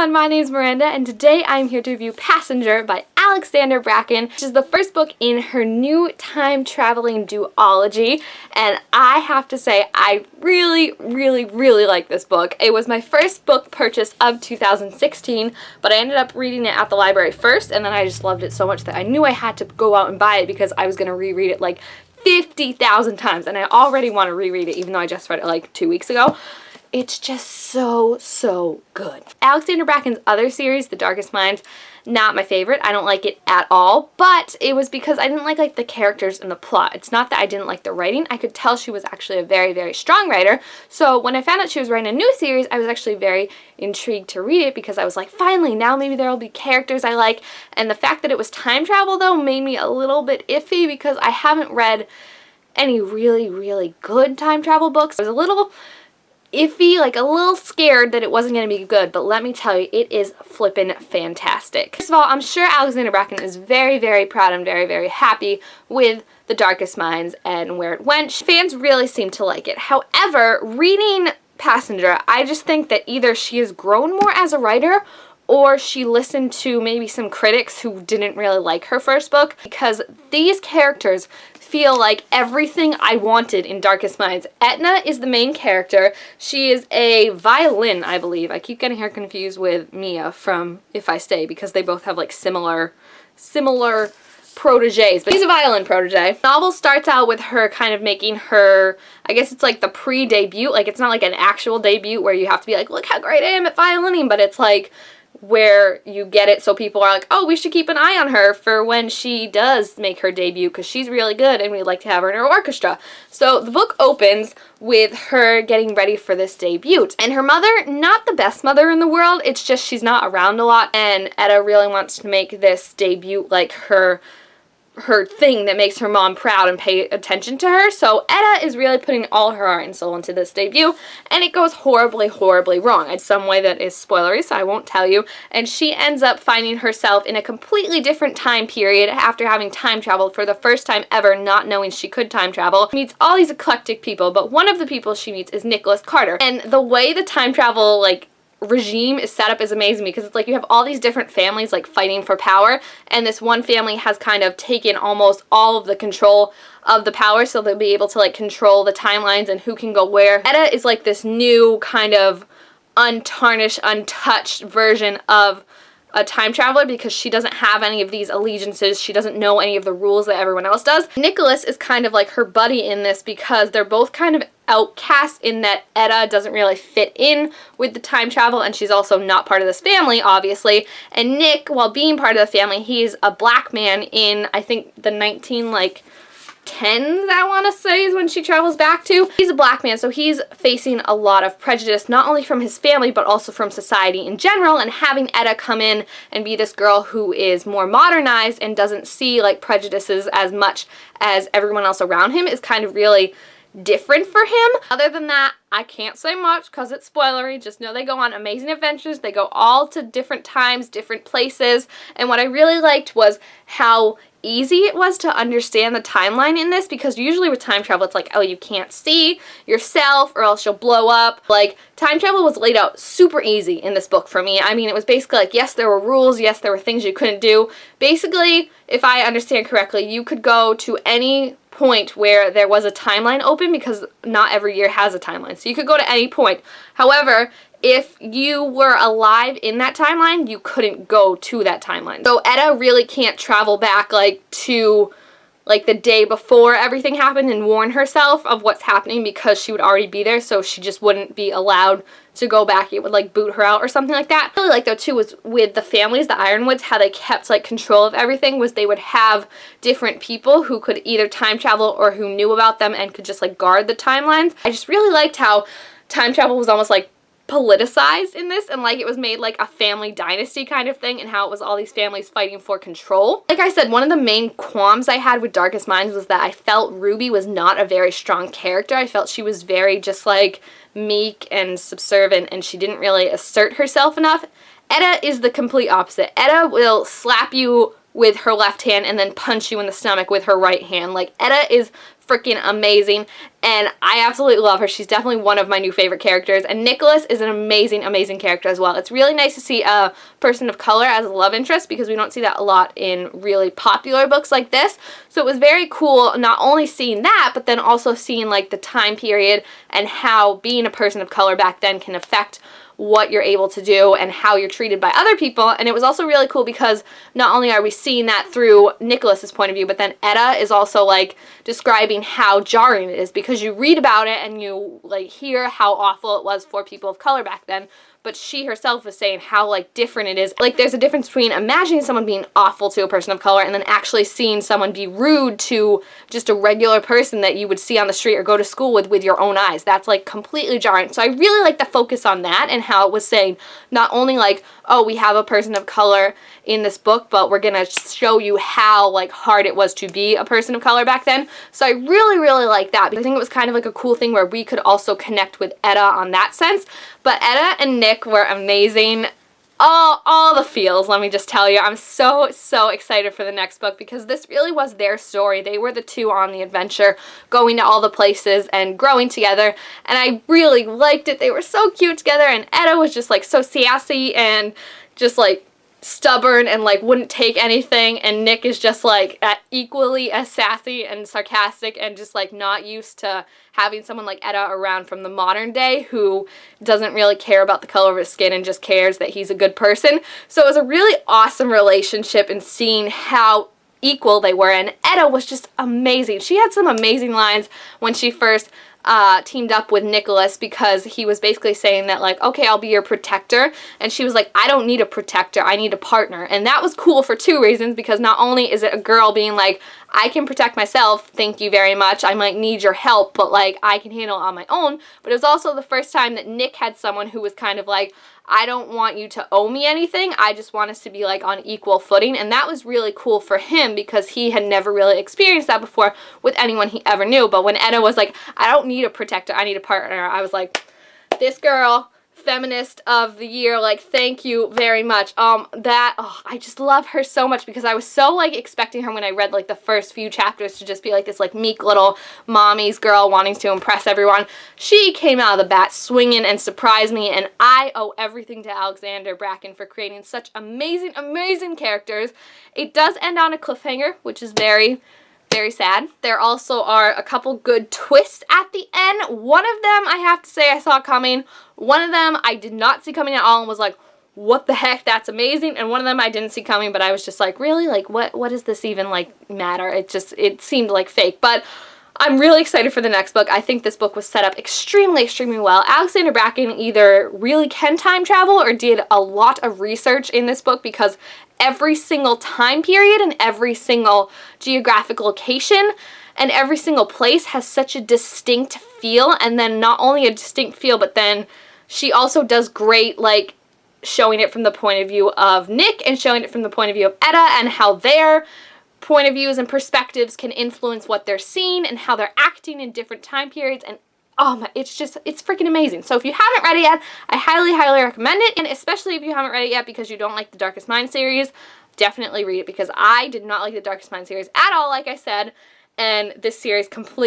everyone, my name is Miranda and today I'm here to review Passenger by Alexandra Bracken, which is the first book in her new time-traveling duology, and I have to say I really like this book. It was my first book purchase of 2016, but I ended up reading it at the library first, and then I just loved it so much that I knew I had to go out and buy it because I was going to reread it like 50,000 times, and I already want to reread it even though I just read it like 2 weeks ago. It's just so good. Alexandra Bracken's other series, The Darkest Minds, not my favorite. I don't like it at all, but it was because I didn't like the characters and the plot. It's not that I didn't like the writing. I could tell she was actually a very strong writer. So when I found out she was writing a new series, I was actually very intrigued to read it because I was like, finally, now maybe there will be characters I like. And the fact that it was time travel, though, made me a little bit iffy because I haven't read any really good time travel books. I was a little iffy, like a little scared that it wasn't going to be good, but let me tell you, it is flippin' fantastic. First of all, I'm sure Alexandra Bracken is very proud and very happy with The Darkest Minds and where it went. Fans really seem to like it. However, reading Passenger, I just think that either she has grown more as a writer or she listened to maybe some critics who didn't really like her first book, because these characters feel like everything I wanted in Darkest Minds. Etna is the main character. She is a violin, I believe. I keep getting her confused with Mia from If I Stay because they both have like similar proteges, but she's a violin protege. The novel starts out with her kind of making her, I guess it's like the pre-debut, like it's not like an actual debut where you have to be like, look how great I am at violining, but it's like where you get it so people are like, oh, we should keep an eye on her for when she does make her debut because she's really good and we'd like to have her in our orchestra. So the book opens with her getting ready for this debut. And her mother, not the best mother in the world, it's just she's not around a lot, and Etta really wants to make this debut like her thing that makes her mom proud and pay attention to her. So Etta is really putting all her heart and soul into this debut, and it goes horribly wrong in some way that is spoilery, so I won't tell you. And she ends up finding herself in a completely different time period after having time traveled for the first time ever, not knowing she could time travel. She meets all these eclectic people, but one of the people she meets is Nicholas Carter. And the way the time travel regime is set up is amazing because it's like you have all these different families like fighting for power, and this one family has kind of taken almost all of the control of the power, so they'll be able to like control the timelines and who can go where. Etta is like this new kind of untarnished, untouched version of a time traveler because she doesn't have any of these allegiances. She doesn't know any of the rules that everyone else does. Nicholas is kind of like her buddy in this because they're both kind of outcasts in that Etta doesn't really fit in with the time travel, and she's also not part of this family, obviously. And Nick, while being part of the family, he's a black man in, I think, the 10s, I want to say, is when she travels back to. He's a black man, so he's facing a lot of prejudice, not only from his family, but also from society in general, and having Etta come in and be this girl who is more modernized and doesn't see, like, prejudices as much as everyone else around him is kind of really different for him. Other than that, I can't say much because it's spoilery. Just know they go on amazing adventures. They go all to different times, different places, and what I really liked was how easy it was to understand the timeline in this, because usually with time travel it's like, oh, you can't see yourself or else you'll blow up. Like, time travel was laid out super easy in this book for me. I mean, it was basically like, yes, there were rules, yes, there were things you couldn't do. Basically, if I understand correctly, you could go to any point where there was a timeline open, because not every year has a timeline, so you could go to any point. However, if you were alive in that timeline, you couldn't go to that timeline. So Etta really can't travel back to the day before everything happened and warn herself of what's happening, because she would already be there, so she just wouldn't be allowed to go back. It would boot her out or something like that. What I really like though too was with the families, the Ironwoods, how they kept control of everything was they would have different people who could either time travel or who knew about them and could just guard the timelines. I just really liked how time travel was almost politicized in this, and it was made a family dynasty kind of thing, and how it was all these families fighting for control. Like I said, one of the main qualms I had with Darkest Minds was that I felt Ruby was not a very strong character. I felt she was very just meek and subservient, and she didn't really assert herself enough. Etta is the complete opposite. Etta will slap you with her left hand and then punch you in the stomach with her right hand. Like, Etta is freaking amazing, and I absolutely love her. She's definitely one of my new favorite characters, and Nicholas is an amazing, amazing character as well. It's really nice to see a person of color as a love interest, because we don't see that a lot in really popular books like this. So it was very cool not only seeing that, but then also seeing like the time period and how being a person of color back then can affect what you're able to do and how you're treated by other people. And it was also really cool because not only are we seeing that through Nicholas's point of view, but then Etta is also like describing how jarring it is, because you read about it and you like hear how awful it was for people of color back then, but she herself was saying how like different it is. Like, there's a difference between imagining someone being awful to a person of color and then actually seeing someone be rude to just a regular person that you would see on the street or go to school with your own eyes. That's like completely jarring. So I really like the focus on that and how it was saying not only like, oh, we have a person of color in this book, but we're gonna show you how like hard it was to be a person of color back then. So I really, really like that, because I think it was kind of like a cool thing where we could also connect with Etta on that sense. But Etta and Nick were amazing. All the feels, let me just tell you. I'm so, so excited for the next book, because this really was their story. They were the two on the adventure, going to all the places and growing together, and I really liked it. They were so cute together, and Etta was just like so sassy and just like stubborn and like wouldn't take anything, and Nick is just like equally as sassy and sarcastic and just like not used to having someone like Etta around from the modern day who doesn't really care about the color of his skin and just cares that he's a good person. So it was a really awesome relationship, and seeing how equal they were, and Etta was just amazing. She had some amazing lines when she first teamed up with Nicholas, because he was basically saying that like, okay, I'll be your protector, and she was like, I don't need a protector, I need a partner. And that was cool for two reasons, because not only is it a girl being like, I can protect myself, thank you very much, I might need your help, but like I can handle it on my own, but it was also the first time that Nick had someone who was kind of like, I don't want you to owe me anything, I just want us to be like on equal footing. And that was really cool for him, because he had never really experienced that before with anyone he ever knew. But when Etta was like, I don't need a protector, I need a partner, I was like, this girl, feminist of the year, like, thank you very much. I just love her so much, because I was so like expecting her when I read like the first few chapters to just be like this like meek little mommy's girl wanting to impress everyone. She came out of the bat swinging and surprised me, and I owe everything to Alexandra Bracken for creating such amazing, amazing characters. It does end on a cliffhanger, which is very, very sad. There also are a couple good twists at the end. One of them I have to say I saw coming. One of them I did not see coming at all and was like, what the heck, that's amazing. And one of them I didn't see coming, but I was just like, really? Like, what does this even like matter? It seemed like fake. But I'm really excited for the next book. I think this book was set up extremely, extremely well. Alexandra Bracken either really can time travel or did a lot of research in this book, because every single time period and every single geographic location and every single place has such a distinct feel. And then not only a distinct feel, but then she also does great like showing it from the point of view of Nick and showing it from the point of view of Etta, and how their point of views and perspectives can influence what they're seeing and how they're acting in different time periods. And oh my, it's freaking amazing. So if you haven't read it yet, I highly, highly recommend it. And especially if you haven't read it yet because you don't like the Darkest Mind series, definitely read it, because I did not like the Darkest Mind series at all, like I said. And this series completely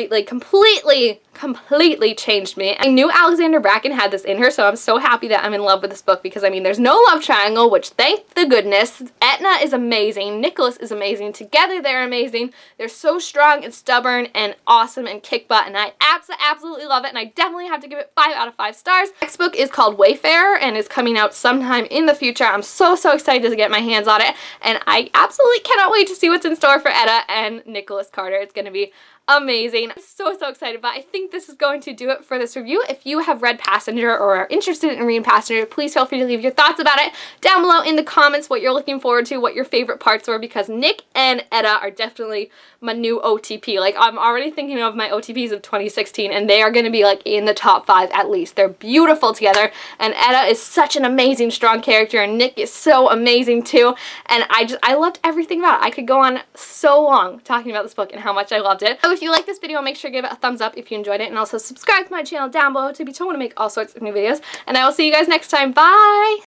changed me. I knew Alexandra Bracken had this in her, so I'm so happy that I'm in love with this book, because I mean, there's no love triangle, which thank the goodness. Etna is amazing, Nicholas is amazing, together they're amazing. They're so strong and stubborn and awesome and kick butt, and I absolutely love it, and I definitely have to give it 5 out of 5 stars. Next book is called Wayfarer and is coming out sometime in the future. I'm so excited to get my hands on it, and I absolutely cannot wait to see what's in store for Etta and Nicholas Carter. It's going to be amazing. I'm so excited, but I think this is going to do it for this review. If you have read Passenger or are interested in reading Passenger, please feel free to leave your thoughts about it down below in the comments, what you're looking forward to, what your favorite parts were, because Nick and Etta are definitely my new OTP. Like, I'm already thinking of my OTPs of 2016, and they are going to be like in the top 5 at least. They're beautiful together, and Etta is such an amazing, strong character, and Nick is so amazing too, and I loved everything about it. I could go on so long talking about this book and how much I loved it. So if you like this video, make sure to give it a thumbs up if you enjoyed it, and also subscribe to my channel down below to be told when I make all sorts of new videos, and I will see you guys next time. Bye!